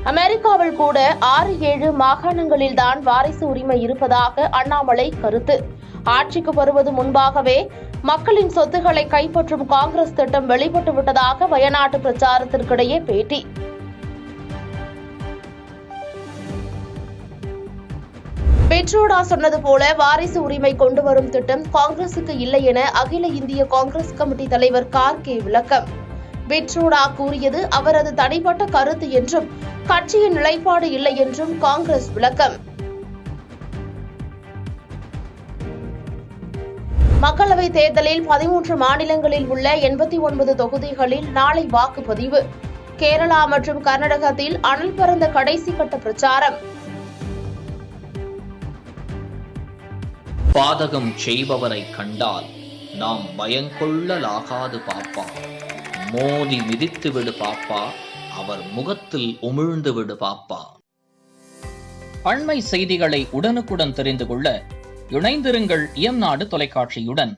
அமெரிக்காவில் கூட 6-7 மாகாணங்களில்தான் வாரிசு உரிமை இருப்பதாக அண்ணாமலை கருத்து. ஆட்சிக்கு வருவது முன்பாகவே மக்களின் சொத்துக்களை கைப்பற்றும் காங்கிரஸ் திட்டம் வெளிப்பட்டு விட்டதாக வயநாட்டு பிரச்சாரத்திற்கிடையே பேட்டி. பெட்ரோடா சொன்னது போல வாரிசு உரிமை கொண்டு வரும் திட்டம் காங்கிரசுக்கு இல்லை என அகில இந்திய காங்கிரஸ் கமிட்டி தலைவர் கார்கே விளக்கம். பெட்ரோடா கூறியது அவரது தனிப்பட்ட கருத்து என்றும் கட்சியின் நிலைப்பாடு இல்லை என்றும் காங்கிரஸ் விளக்கம். மக்களவைத் தேர்தலில் 13 மாநிலங்களில் உள்ள 89 தொகுதிகளில் நாளை வாக்குப்பதிவு. கேரளா மற்றும் கர்நாடகத்தில் அனல் பறந்த கடைசி கட்ட பிரச்சாரம். பாதகம் செய்பவரை கண்டால் நாம் பயங்கொள்ளலாகாது பாப்பா. மோதி மிதித்து விடு பாப்பா, அவர் முகத்தில் உமிழ்ந்து விடு பாப்பா. அண்மை செய்திகளை உடனுக்குடன் தெரிந்து கொள்ள இணைந்திருங்கள் இயம்நாடு தொலைக்காட்சியுடன்.